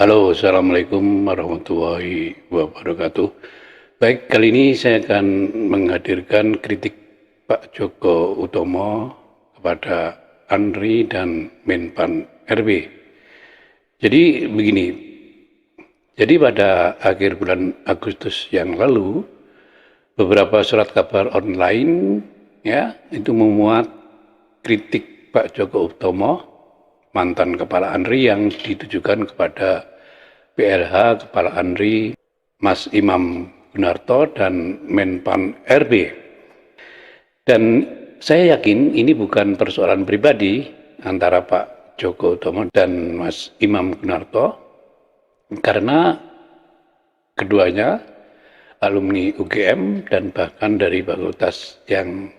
Halo, Assalamualaikum warahmatullahi wabarakatuh. Baik, kali ini saya akan menghadirkan kritik Pak Joko Utomo kepada Andri dan Menpan RB. Jadi begini, jadi pada akhir bulan Agustus yang lalu, beberapa surat kabar online ya itu memuat kritik Pak Joko Utomo, mantan Kepala ANRI, yang ditujukan kepada PLH Kepala ANRI Mas Imam Gunarto dan Menpan RB. Dan saya yakin ini bukan persoalan pribadi antara Pak Joko Utomo dan Mas Imam Gunarto, karena keduanya alumni UGM dan bahkan dari fakultas yang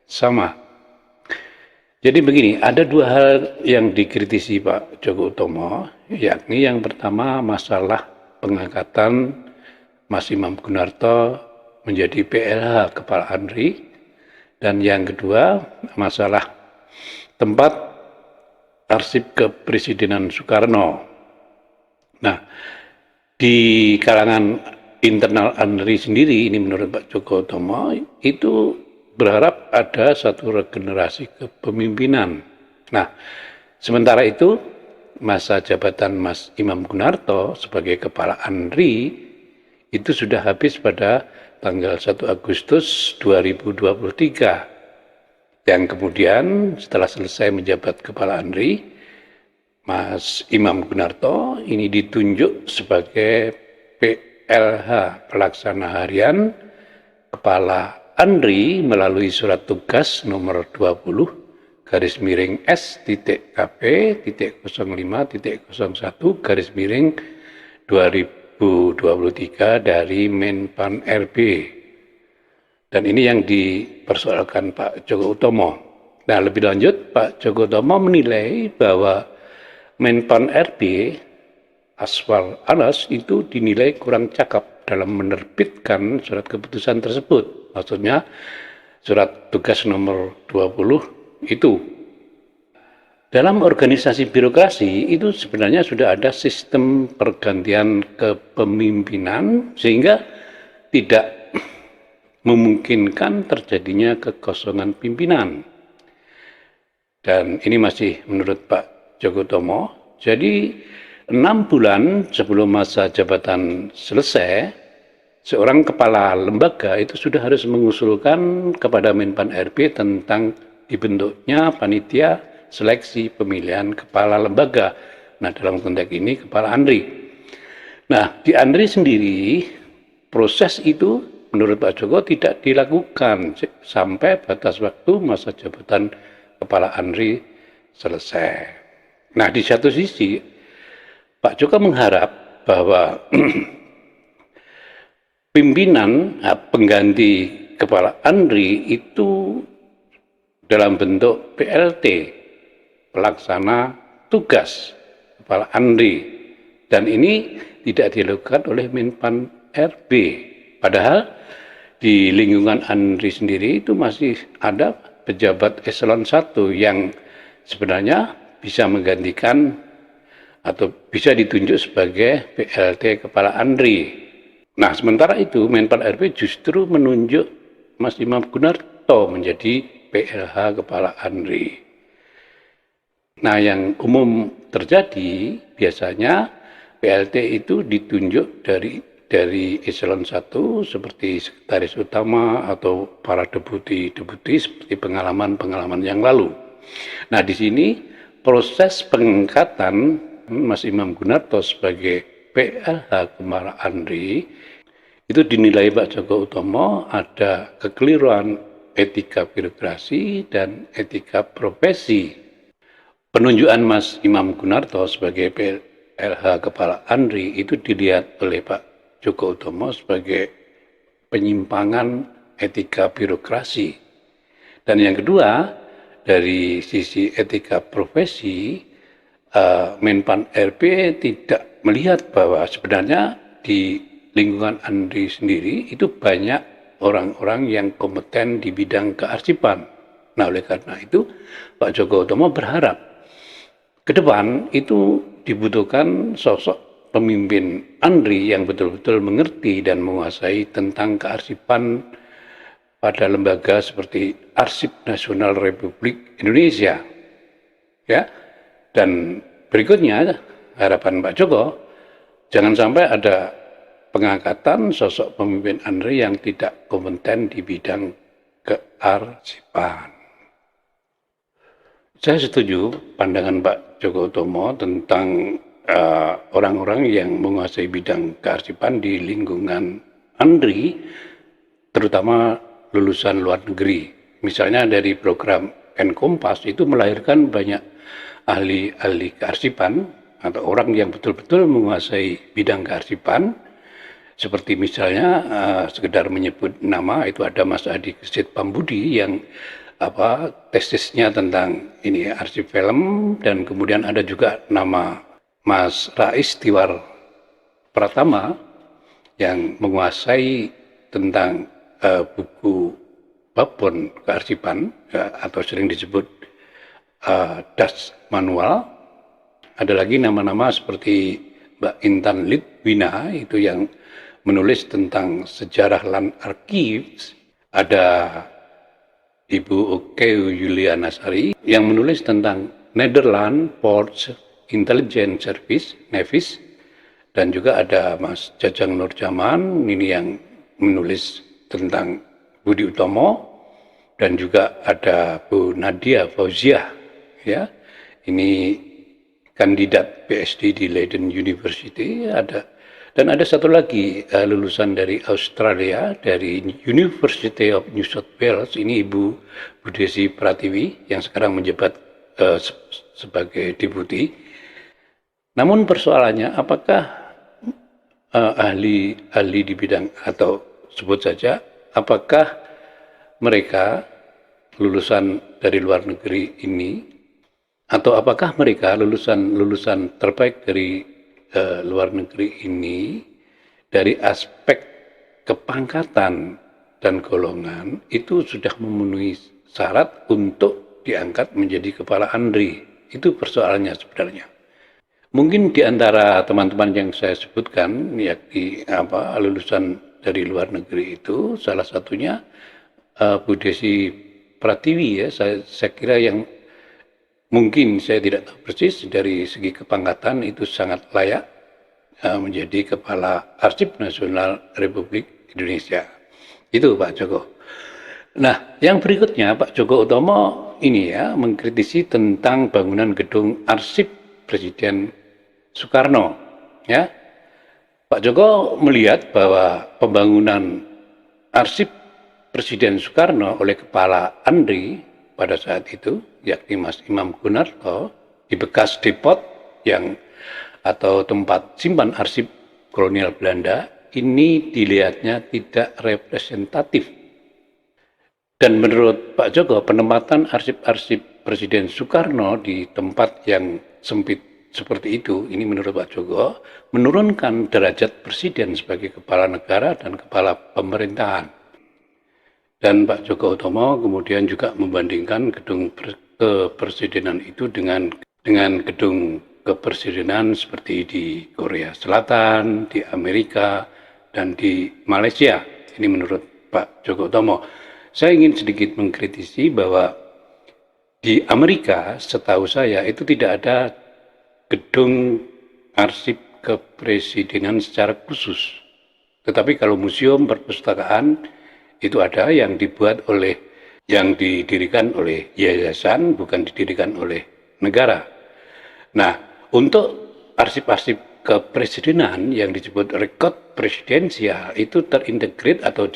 sama. Jadi begini, ada dua hal yang dikritisi Pak Joko Utomo, yakni yang pertama masalah pengangkatan Mas Imam Gunarto menjadi PLH Kepala ANRI, dan yang kedua masalah tempat arsip kepresidenan Soekarno. Nah, di kalangan internal ANRI sendiri, ini menurut Pak Joko Utomo, itu berharap ada satu regenerasi kepemimpinan. Nah, sementara itu masa jabatan Mas Imam Gunarto sebagai Kepala ANRI itu sudah habis pada tanggal 1 Agustus 2023. Yang kemudian setelah selesai menjabat Kepala ANRI, Mas Imam Gunarto ini ditunjuk sebagai PLH Pelaksana Harian Kepala ANRI melalui surat tugas nomor 20 garis miring S.KP.05.01 garis miring 2023 dari Menpan RB. Dan ini yang dipersoalkan Pak Joko Utomo. Nah, lebih lanjut, Pak Joko Utomo menilai bahwa Menpan RB Aswal Anas itu dinilai kurang cakap dalam menerbitkan surat keputusan tersebut. Maksudnya surat tugas nomor 20 itu. Dalam organisasi birokrasi itu sebenarnya sudah ada sistem pergantian kepemimpinan sehingga tidak memungkinkan terjadinya kekosongan pimpinan. Dan ini masih menurut Pak Joko Utomo. Jadi 6 bulan sebelum masa jabatan selesai, seorang kepala lembaga itu sudah harus mengusulkan kepada Menpan RB tentang dibentuknya panitia seleksi pemilihan kepala lembaga. Nah, dalam konteks ini kepala ANRI. Nah, di ANRI sendiri proses itu menurut Pak Joko tidak dilakukan sampai batas waktu masa jabatan kepala ANRI selesai. Nah, di satu sisi Pak Joko mengharap bahwa pimpinan pengganti kepala ANRI itu dalam bentuk PLT, pelaksana tugas kepala ANRI, dan ini tidak dilakukan oleh Menpan RB. Padahal di lingkungan ANRI sendiri itu masih ada pejabat eselon 1 yang sebenarnya bisa menggantikan atau bisa ditunjuk sebagai PLT Kepala ANRI. Nah, sementara itu Menpan RB justru menunjuk Mas Imam Gunarto menjadi PLH Kepala ANRI. Nah, yang umum terjadi biasanya PLT itu ditunjuk dari eselon 1 seperti sekretaris utama atau para deputi seperti pengalaman yang lalu. Nah, di sini proses pengangkatan Mas Imam Gunarto sebagai PLH Kepala ANRI itu dinilai Pak Joko Utomo ada kekeliruan etika birokrasi dan etika profesi. Penunjukan Mas Imam Gunarto sebagai PLH Kepala ANRI itu dilihat oleh Pak Joko Utomo sebagai penyimpangan etika birokrasi. Dan yang kedua, dari sisi etika profesi, Menpan RB tidak melihat bahwa sebenarnya di lingkungan ANRI sendiri itu banyak orang-orang yang kompeten di bidang kearsipan. Nah, oleh karena itu Pak Joko Utomo berharap ke depan itu dibutuhkan sosok pemimpin ANRI yang betul-betul mengerti dan menguasai tentang kearsipan pada lembaga seperti Arsip Nasional Republik Indonesia. Ya. Dan berikutnya harapan Pak Joko, jangan sampai ada pengangkatan sosok pemimpin ANRI yang tidak kompeten di bidang kearsipan. Saya setuju pandangan Pak Joko Utomo tentang orang-orang yang menguasai bidang kearsipan di lingkungan ANRI, terutama lulusan luar negeri. Misalnya dari program Enkompas itu melahirkan banyak ahli-ahli kearsipan atau orang yang betul-betul menguasai bidang kearsipan. Seperti misalnya sekedar menyebut nama, itu ada Mas Adi Gesit Pambudi yang tesisnya tentang ini arsip film, dan kemudian ada juga nama Mas Rais Tiwar Pratama yang menguasai tentang buku babon kearsipan atau sering disebut das manual. Ada lagi nama-nama seperti Mbak Intan Litwina itu yang menulis tentang sejarah land archives. Ada Ibu Okeu Yuliana Sari yang menulis tentang Netherlands Ports Intelligence Service, Nevis, dan juga ada Mas Jajang Nurjaman ini yang menulis tentang Budi Utomo, dan juga ada Bu Nadia Fauziah, ya, ini kandidat PhD di Leiden University, dan ada satu lagi lulusan dari Australia, dari University of New South Wales, ini Ibu Desi Pratiwi yang sekarang menjabat sebagai deputi. Namun persoalannya, apakah ahli di bidang, atau sebut saja, apakah mereka lulusan dari luar negeri ini, atau apakah mereka lulusan terbaik dari luar negeri ini dari aspek kepangkatan dan golongan itu sudah memenuhi syarat untuk diangkat menjadi kepala ANRI? Itu persoalannya sebenarnya. Mungkin di antara teman-teman yang saya sebutkan, yakni lulusan dari luar negeri itu, salah satunya Bu Desi Pratiwi, ya, saya kira yang mungkin saya tidak tahu persis dari segi kepangkatan itu sangat layak menjadi Kepala Arsip Nasional Republik Indonesia. Itu Pak Joko. Nah, yang berikutnya Pak Joko Utomo ini ya mengkritisi tentang bangunan gedung arsip Presiden Soekarno, ya. Pak Joko melihat bahwa pembangunan arsip Presiden Soekarno oleh Kepala ANRI pada saat itu, yakni Mas Imam Gunarto, di bekas depot atau tempat simpan arsip kolonial Belanda, ini dilihatnya tidak representatif. Dan menurut Pak Joko, penempatan arsip-arsip Presiden Soekarno di tempat yang sempit seperti itu, ini menurut Pak Joko, menurunkan derajat Presiden sebagai kepala negara dan kepala pemerintahan. Dan Pak Joko Utomo kemudian juga membandingkan gedung kepresidenan itu dengan gedung kepresidenan seperti di Korea Selatan, di Amerika, dan di Malaysia. Ini menurut Pak Joko Utomo. Saya ingin sedikit mengkritisi bahwa di Amerika, setahu saya, itu tidak ada gedung arsip kepresidenan secara khusus. Tetapi kalau museum perpustakaan itu ada yang didirikan oleh yayasan, bukan didirikan oleh negara. Nah, untuk arsip-arsip kepresidenan yang disebut rekod presidensial itu terintegrate atau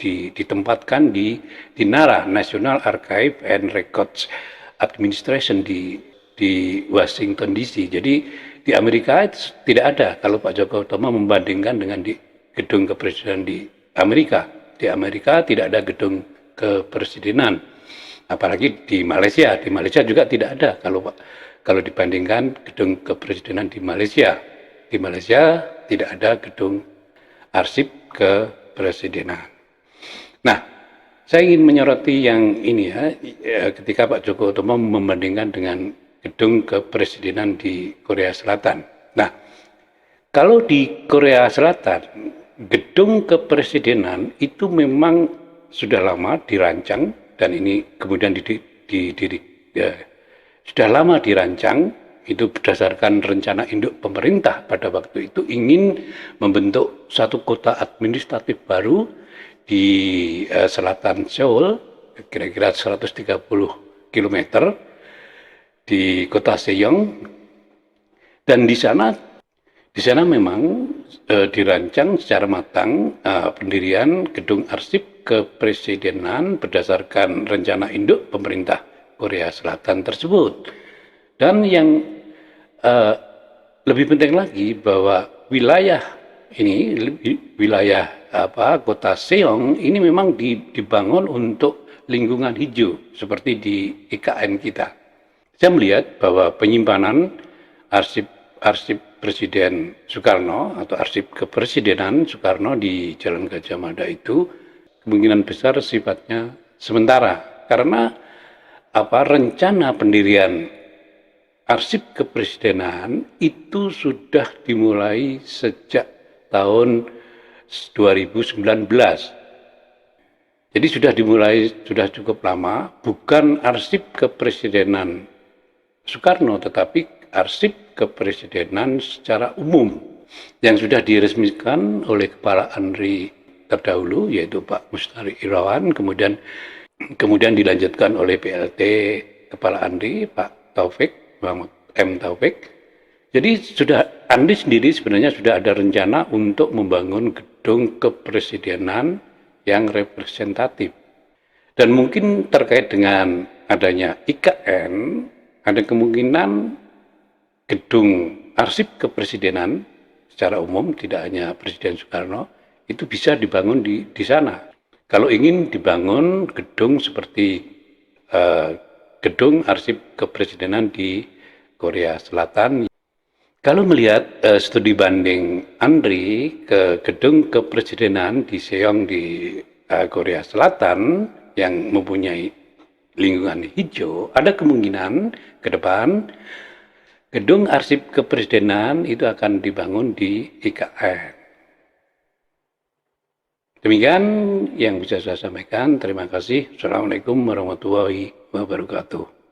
ditempatkan di NARA, National Archive and Records Administration di Washington DC. Jadi di Amerika tidak ada. Kalau Pak Joko Utomo membandingkan dengan di gedung kepresidenan di Amerika tidak ada gedung kepresidenan. Apalagi di Malaysia juga tidak ada. Kalau dibandingkan gedung kepresidenan di Malaysia tidak ada gedung arsip kepresidenan. Nah, saya ingin menyoroti yang ini ya, ketika Pak Joko Utomo membandingkan dengan gedung kepresidenan di Korea Selatan. Nah, Kalau di Korea Selatan, gedung kepresidenan itu memang sudah lama dirancang dan ini kemudian sudah lama dirancang itu berdasarkan rencana induk pemerintah pada waktu itu ingin membentuk satu kota administratif baru di selatan Seoul, kira-kira 130 km di kota Sejong, dan di sana memang dirancang secara matang pendirian gedung arsip kepresidenan berdasarkan rencana induk pemerintah Korea Selatan tersebut. Dan yang lebih penting lagi bahwa wilayah ini, wilayah kota Seong ini memang dibangun untuk lingkungan hijau seperti di IKN kita. Saya melihat bahwa penyimpanan arsip Presiden Soekarno atau arsip kepresidenan Soekarno di Jalan Gajah Mada itu kemungkinan besar sifatnya sementara karena rencana pendirian arsip kepresidenan itu sudah dimulai sejak tahun 2019. Jadi sudah cukup lama, bukan arsip kepresidenan Soekarno tetapi arsip kepresidenan secara umum yang sudah diresmikan oleh Kepala ANRI terdahulu yaitu Pak Mustari Irawan, kemudian dilanjutkan oleh PLT Kepala ANRI Pak Taufik Muhammad M. Taufik. Jadi ANRI sendiri sebenarnya sudah ada rencana untuk membangun gedung kepresidenan yang representatif. Dan mungkin terkait dengan adanya IKN, ada kemungkinan gedung arsip kepresidenan secara umum, tidak hanya Presiden Soekarno, itu bisa dibangun di sana. Kalau ingin dibangun gedung seperti gedung arsip kepresidenan di Korea Selatan. Kalau melihat studi banding ANRI ke gedung kepresidenan di Seong di Korea Selatan yang mempunyai lingkungan hijau, ada kemungkinan ke depan gedung arsip kepresidenan itu akan dibangun di IKN. Demikian yang bisa saya sampaikan. Terima kasih. Assalamualaikum warahmatullahi wabarakatuh.